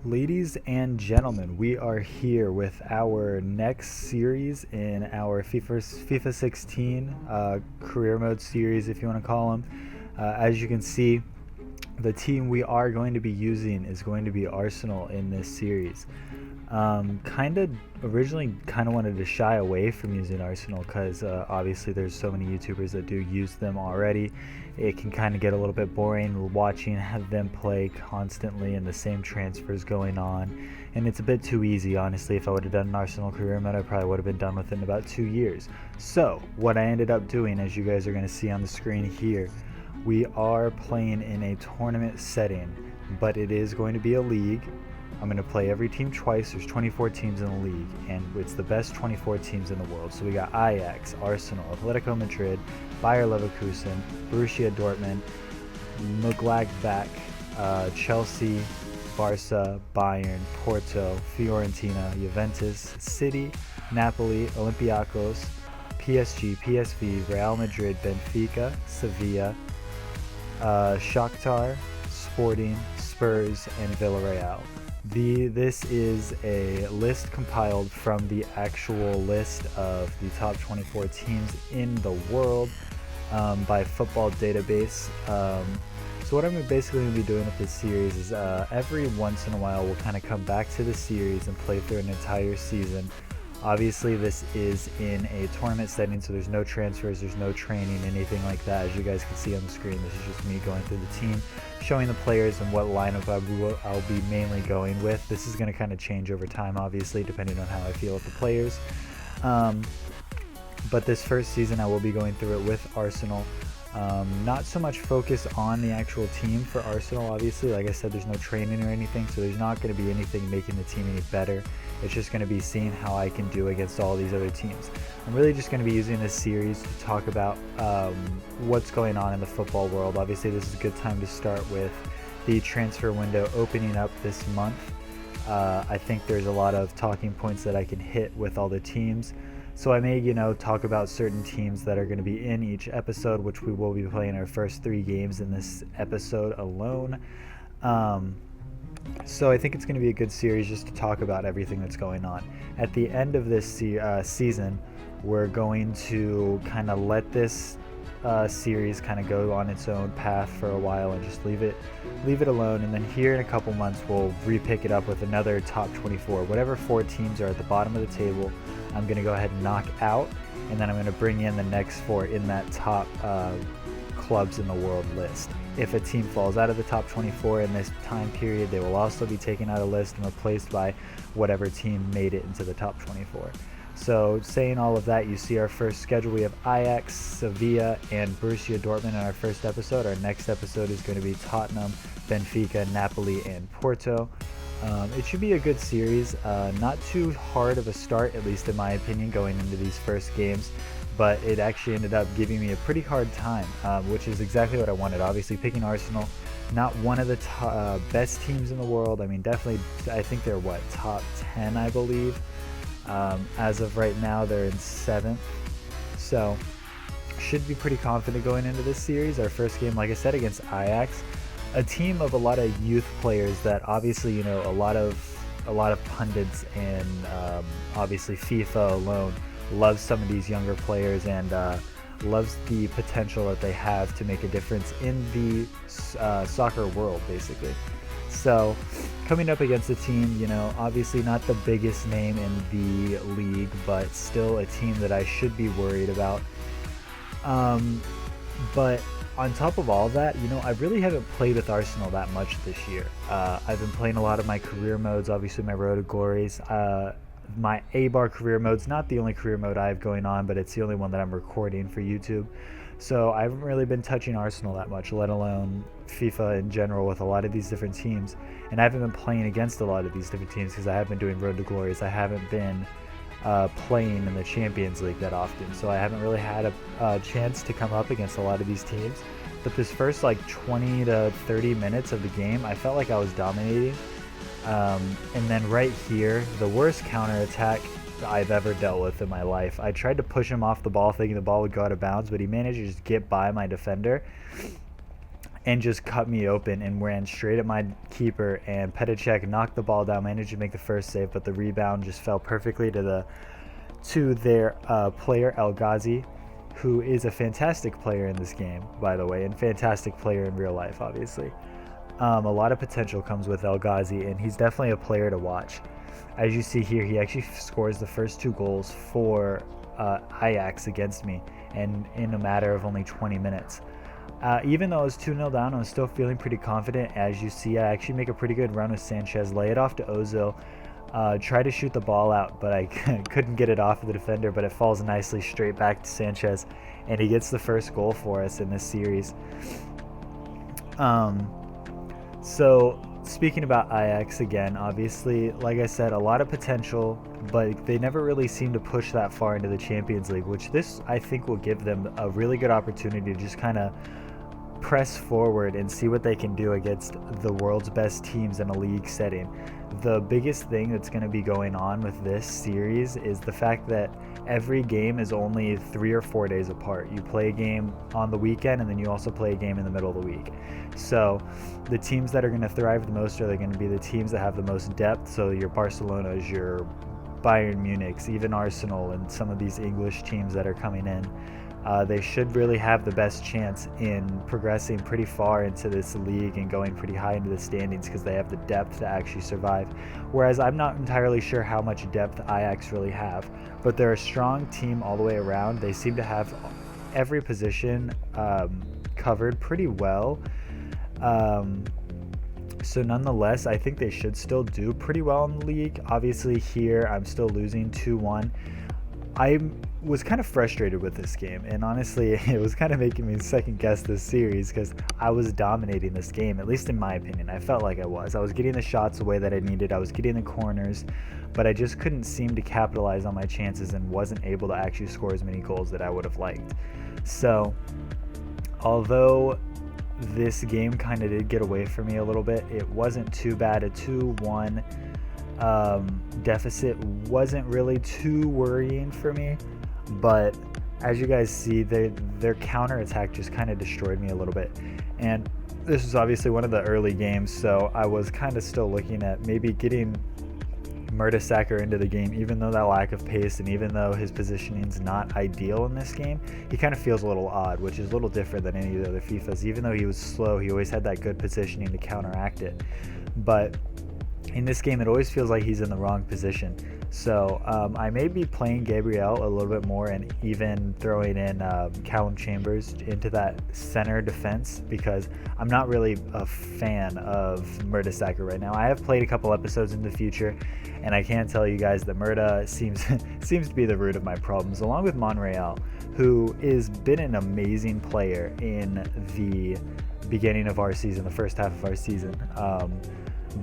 Ladies and gentlemen, we are here with our next series in our FIFA 16 career mode series, if you want to call them. As you can see, the team we are going to be using is going to be Arsenal in this series. Kind of originally wanted to shy away from using Arsenal because obviously there's so many YouTubers that do use them already. It can kind of get a little bit boring watching them play constantly and the same transfers going on, and it's a bit too easy. Honestly, if I would have done an Arsenal career mode, I probably would have been done within about 2 years. So what I ended up doing, as you guys are going to see on the screen here, we are playing in a tournament setting, but it is going to be a league. I'm going to play every team twice. There's 24 teams in the league, and it's the best 24 teams in the world. So we got Ajax, Arsenal, Atletico Madrid, Bayer Leverkusen, Borussia Dortmund, Mönchengladbach, Chelsea, Barca, Bayern, Porto, Fiorentina, Juventus, City, Napoli, Olympiacos, PSG, PSV, Real Madrid, Benfica, Sevilla, Shakhtar, Sporting, Spurs, and Villarreal. This is a list compiled from the actual list of the top 24 teams in the world by Football Database. So what I'm basically going to be doing with this series is every once in a while we'll kind of come back to the series and play through an entire season. Obviously this is in a tournament setting, so there's no transfers, there's no training, anything like that. As you guys can see on the screen, this is just me going through the team, showing the players and what lineup I'll be mainly going with. This is going to kind of change over time, obviously, depending on how I feel with the players. But this first season I will be going through it with Arsenal. Not so much focus on the actual team for Arsenal, obviously. Like I said, there's no training or anything, so there's not going to be anything making the team any better. It's just going to be seeing how I can do against all these other teams. I'm really just going to be using this series to talk about what's going on in the football world. Obviously, this is a good time to start with the transfer window opening up this month. I think there's a lot of talking points that I can hit with all the teams. So I may, talk about certain teams that are going to be in each episode, which we will be playing our first 3 games in this episode alone. So I think it's going to be a good series just to talk about everything that's going on. At the end of this season, we're going to kind of let this series kind of go on its own path for a while and just leave it alone, and then here in a couple months we'll re-pick it up with another top 24. Whatever 4 teams are at the bottom of the table, I'm going to go ahead and knock out, and then I'm going to bring in the next 4 in that top clubs in the world list. If a team falls out of the top 24 in this time period, they will also be taken out of the list and replaced by whatever team made it into the top 24. So saying all of that, you see our first schedule. We have Ajax, Sevilla, and Borussia Dortmund in our first episode. Our next episode is going to be Tottenham, Benfica, Napoli, and Porto. It should be a good series. Not too hard of a start, at least in my opinion, going into these first games. But it actually ended up giving me a pretty hard time, which is exactly what I wanted. Obviously, picking Arsenal, not one of the best teams in the world. I mean, definitely, I think they're, top 10, I believe. As of right now, they're in 7th. So, should be pretty confident going into this series. Our first game, like I said, against Ajax, a team of a lot of youth players that obviously, a lot of pundits and obviously FIFA alone loves some of these younger players and loves the potential that they have to make a difference in the soccer world, basically. So coming up against a team, obviously not the biggest name in the league, but still a team that I should be worried about. But on top of all that, I really haven't played with Arsenal that much this year. I've been playing a lot of my career modes, obviously my Road to Glories. My A-Bar career mode's not the only career mode I have going on, but it's the only one that I'm recording for YouTube. So I haven't really been touching Arsenal that much, let alone FIFA in general with a lot of these different teams. And I haven't been playing against a lot of these different teams because I have been doing Road to Glories. I haven't been playing in the Champions League that often. So I haven't really had a chance to come up against a lot of these teams. But this first 20 to 30 minutes of the game, I felt like I was dominating. And then right here, the worst counterattack I've ever dealt with in my life. I tried to push him off the ball thinking the ball would go out of bounds, but he managed to just get by my defender and just cut me open and ran straight at my keeper, and Petacek knocked the ball down, managed to make the first save, but the rebound just fell perfectly to their player El Ghazi, who is a fantastic player in this game, by the way, and fantastic player in real life, obviously. A lot of potential comes with El Ghazi, and he's definitely a player to watch. As you see here, he actually scores the first 2 goals for Ajax against me, and in a matter of only 20 minutes. Even though I was 2-0 down, I was still feeling pretty confident. As you see, I actually make a pretty good run with Sanchez, lay it off to Ozil, try to shoot the ball out, but I couldn't get it off of the defender, but it falls nicely straight back to Sanchez, and he gets the first goal for us in this series. So speaking about Ajax again, obviously, like I said, a lot of potential, but they never really seem to push that far into the Champions League, which this, I think, will give them a really good opportunity to just kind of press forward and see what they can do against the world's best teams in a league setting. The biggest thing that's going to be going on with this series is the fact that every game is only 3 or 4 days apart. You play a game on the weekend, and then you also play a game in the middle of the week. So the teams that are going to thrive the most are going to be the teams that have the most depth. So your Barcelonas, your Bayern Munichs, even Arsenal, and some of these English teams that are coming in. They should really have the best chance in progressing pretty far into this league and going pretty high into the standings because they have the depth to actually survive. Whereas I'm not entirely sure how much depth Ajax really have, but they're a strong team all the way around. They seem to have every position covered pretty well. So nonetheless, I think they should still do pretty well in the league. Obviously here I'm still losing 2-1. I was kind of frustrated with this game, and honestly it was kind of making me second guess this series because I was dominating this game, at least in my opinion. I felt like I was getting the shots the way that I needed, I was getting the corners, but I just couldn't seem to capitalize on my chances and wasn't able to actually score as many goals that I would have liked. So although this game kind of did get away from me a little bit, it wasn't too bad. A 2-1 deficit wasn't really too worrying for me, but as you guys see, their counterattack just kind of destroyed me a little bit. And this was obviously one of the early games, so I was kind of still looking at maybe getting Mertesacker into the game, even though that lack of pace and even though his positioning's not ideal in this game. He kind of feels a little odd, which is a little different than any of the other FIFAs. Even though he was slow, he always had that good positioning to counteract it. But in this game, it always feels like he's in the wrong position. So I may be playing Gabriel a little bit more and even throwing in Callum Chambers into that center defense because I'm not really a fan of Mertesacker right now. I have played a couple episodes in the future, and I can tell you guys that Murta seems to be the root of my problems, along with Monreal, who has been an amazing player in the beginning of our season, the first half of our season.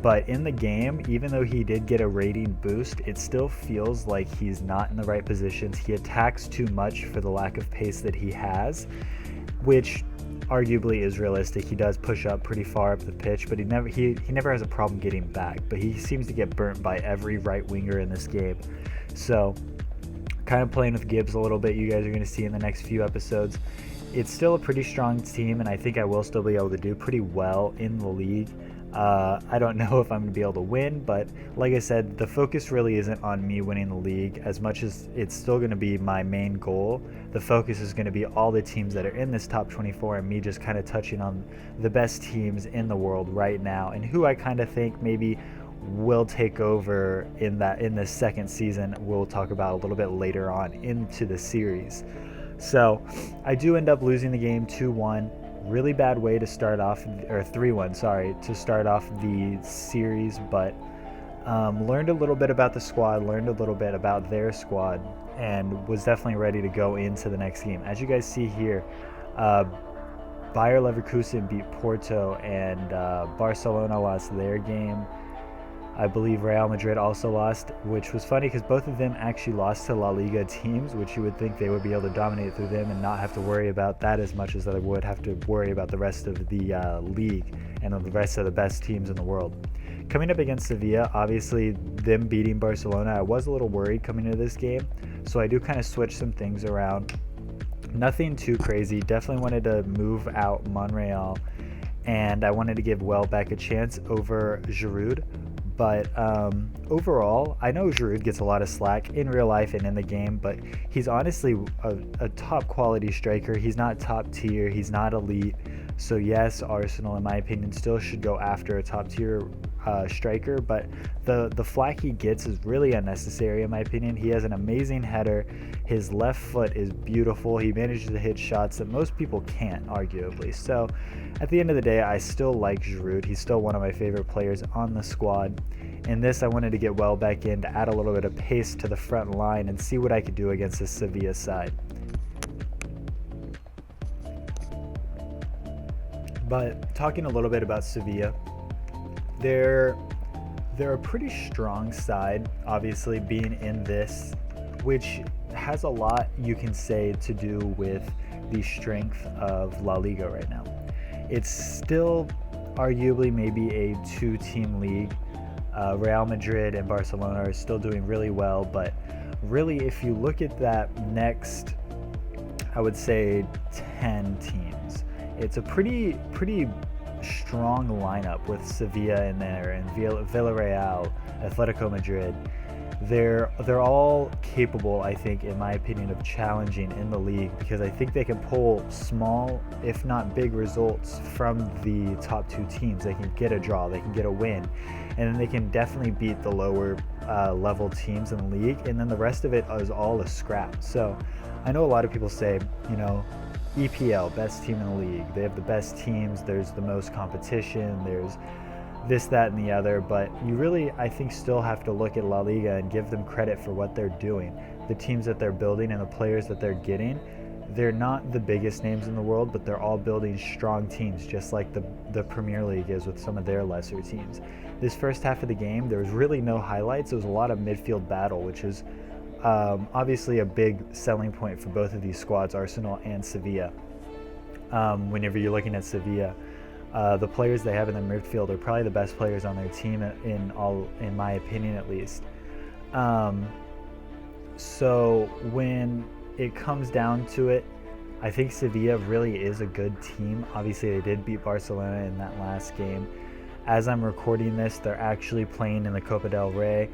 But in the game, even though he did get a rating boost, it still feels like he's not in the right positions. He attacks too much for the lack of pace that he has, which arguably is realistic. He does push up pretty far up the pitch, but he never has a problem getting back. But he seems to get burnt by every right winger in this game. So kind of playing with Gibbs a little bit, you guys are going to see in the next few episodes. It's still a pretty strong team, and I think I will still be able to do pretty well in the league. I don't know if I'm going to be able to win, but like I said, the focus really isn't on me winning the league as much as it's still going to be my main goal. The focus is going to be all the teams that are in this top 24 and me just kind of touching on the best teams in the world right now and who I kind of think maybe will take over in this second season. We'll talk about a little bit later on into the series. So I do end up losing the game 2-1. Really bad way to start off, or 3-1, sorry, to start off the series, but learned a little bit about the squad, learned a little bit about their squad, and was definitely ready to go into the next game. As you guys see here, Bayer Leverkusen beat Porto, and Barcelona lost their game. I believe Real Madrid also lost, which was funny because both of them actually lost to La Liga teams, which you would think they would be able to dominate through them and not have to worry about that as much as they would have to worry about the rest of the league and the rest of the best teams in the world. Coming up against Sevilla, obviously them beating Barcelona, I was a little worried coming into this game, so I do kind of switch some things around. Nothing too crazy. Definitely wanted to move out Monreal and I wanted to give Welbeck a chance over Giroud. But overall, I know Giroud gets a lot of slack in real life and in the game, but he's honestly a top quality striker. He's not top tier, he's not elite. So yes, Arsenal, in my opinion, still should go after a top tier striker, but the flack he gets is really unnecessary in my opinion. He has an amazing header. His left foot is beautiful. He manages to hit shots that most people can't, arguably. So at the end of the day, I still like Giroud. He's still one of my favorite players on the squad. In this, I wanted to get Welbeck in to add a little bit of pace to the front line and see what I could do against this Sevilla side. But talking a little bit about Sevilla, they're a pretty strong side, obviously being in this, which has a lot, you can say, to do with the strength of La Liga right now. It's still arguably maybe a two-team league. Real Madrid and Barcelona are still doing really well, but really if you look at that next, I would say 10 teams, it's a pretty strong lineup with Sevilla in there and Villarreal, Atletico Madrid. They're all capable, I think, in my opinion, of challenging in the league, because I think they can pull small, if not big, results from the top two teams. They can get a draw, they can get a win, and then they can definitely beat the lower level teams in the league, and then the rest of it is all a scrap. So I know a lot of people say, you know, EPL, best team in the league, they have the best teams, there's the most competition, there's this, that, and the other, but you really, I think, still have to look at La Liga and give them credit for what they're doing. The teams that they're building and the players that they're getting, they're not the biggest names in the world, but they're all building strong teams, just like the Premier League is with some of their lesser teams. This first half of the game, there was really no highlights. There was a lot of midfield battle, which is obviously a big selling point for both of these squads, Arsenal and Sevilla. Whenever you're looking at Sevilla, the players they have in their midfield are probably the best players on their team in my opinion, at least. So when it comes down to it, I think Sevilla really is a good team. Obviously, they did beat Barcelona in that last game. As I'm recording this, they're actually playing in the Copa del Rey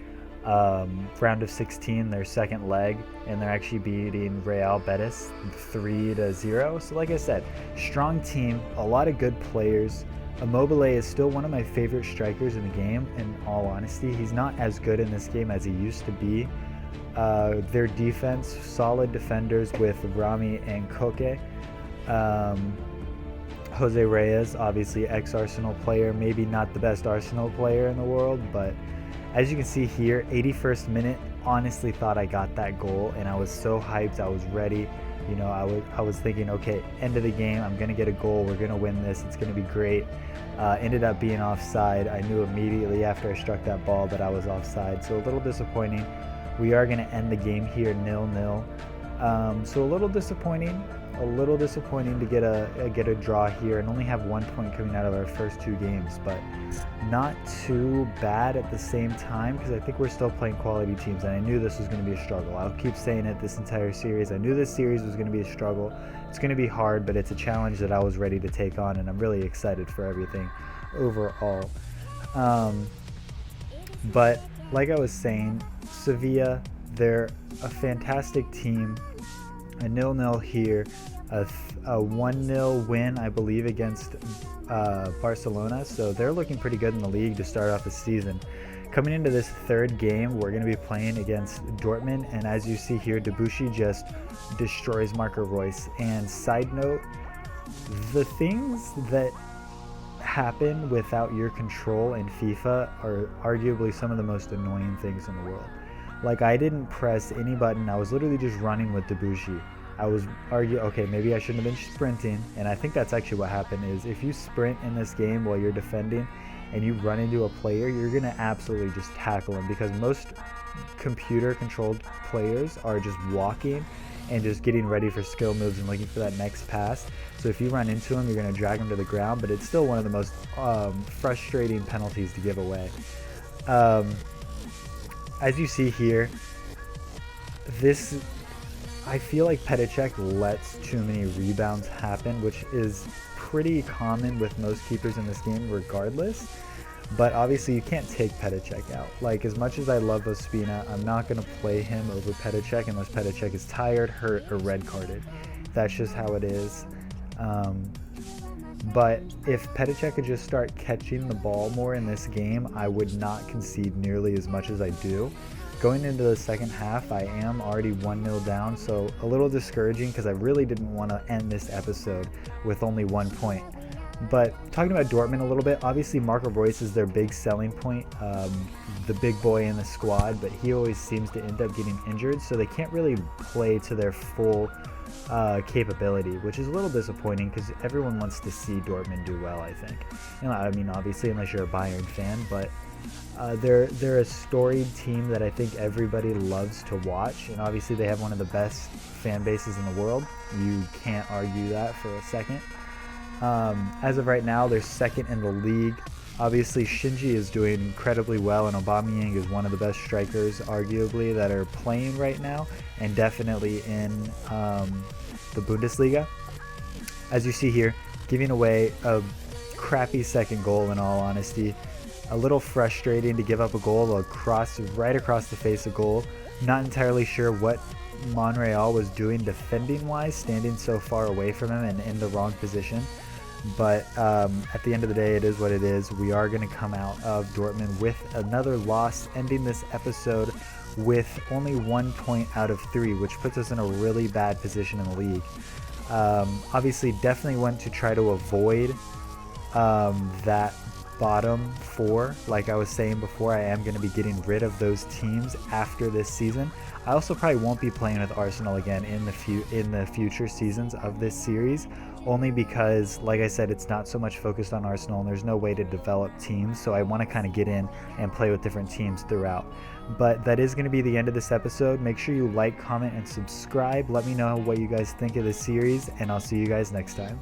round of 16, their second leg, and they're actually beating Real Betis 3-0. So like I said, strong team, a lot of good players. Immobile is still one of my favorite strikers in the game, in all honesty. He's not as good in this game as he used to be. Their defense, solid defenders with Rami and Koke. Jose Reyes, obviously ex-Arsenal player, maybe not the best Arsenal player in the world, but as you can see here, 81st minute, honestly thought I got that goal, and I was so hyped, I was ready. You know, I was thinking, okay, end of the game, I'm going to get a goal, we're going to win this, it's going to be great. Ended up being offside. I knew immediately after I struck that ball that I was offside, so a little disappointing. We are going to end the game here 0-0. So a little disappointing to get a draw here and only have 1 point coming out of our first two games, but not too bad at the same time, because I think we're still playing quality teams, and I knew this was going to be a struggle. I'll keep saying it this entire series. I knew this series was going to be a struggle. It's going to be hard, but it's a challenge that I was ready to take on, and I'm really excited for everything overall. But like I was saying, Sevilla, they're a fantastic team. A 0-0 here, a 1-0 win, I believe, against Barcelona. So they're looking pretty good in the league to start off the season. Coming into this third game, we're going to be playing against Dortmund, and as you see here, Debuchy just destroys Marco Reus. And side note, the things that happen without your control in FIFA are arguably some of the most annoying things in the world. Like, I didn't press any button. I was literally just running with Debuchy. I was okay, maybe I shouldn't have been sprinting, and I think that's actually what happened. Is if you sprint in this game while you're defending and you run into a player, you're going to absolutely just tackle him, because most computer-controlled players are just walking and just getting ready for skill moves and looking for that next pass. So if you run into him, you're going to drag him to the ground, but it's still one of the most frustrating penalties to give away. As you see here, I feel like Petacek lets too many rebounds happen, which is pretty common with most keepers in this game regardless. But obviously you can't take Petacek out. Like, as much as I love Ospina, I'm not going to play him over Petacek unless Petacek is tired, hurt, or red carded. That's just how it is. But if Petacek could just start catching the ball more in this game, I would not concede nearly as much as I do. Going into the second half, I am already 1-0 down, so a little discouraging because I really didn't want to end this episode with only 1 point. But talking about Dortmund a little bit, obviously Marco Reus is their big selling point, the big boy in the squad, but he always seems to end up getting injured, so they can't really play to their full capability, which is a little disappointing because everyone wants to see Dortmund do well, I think. I mean, obviously, unless you're a Bayern fan, but they're a storied team that I think everybody loves to watch, and obviously they have one of the best fan bases in the world. You can't argue that for a second. As of right now, they're second in the league. Obviously, Shinji is doing incredibly well, and Aubameyang is one of the best strikers, arguably, that are playing right now, and definitely in the Bundesliga. As you see here, giving away a crappy second goal, in all honesty. A little frustrating to give up a goal right across the face of goal. Not entirely sure what Monreal was doing defending-wise, standing so far away from him and in the wrong position. But at the end of the day, it is what it is. We are going to come out of Dortmund with another loss, ending this episode with only 1 point out of 3, which puts us in a really bad position in the league. Obviously, definitely want to try to avoid that bottom 4. Like I was saying before, I am going to be getting rid of those teams after this season. I also probably won't be playing with Arsenal again in the future seasons of this series, only because, like I said, it's not so much focused on Arsenal and there's no way to develop teams, so I want to kind of get in and play with different teams throughout. But that is going to be the end of this episode. Make sure you like, comment, and subscribe. Let me know what you guys think of this series, and I'll see you guys next time.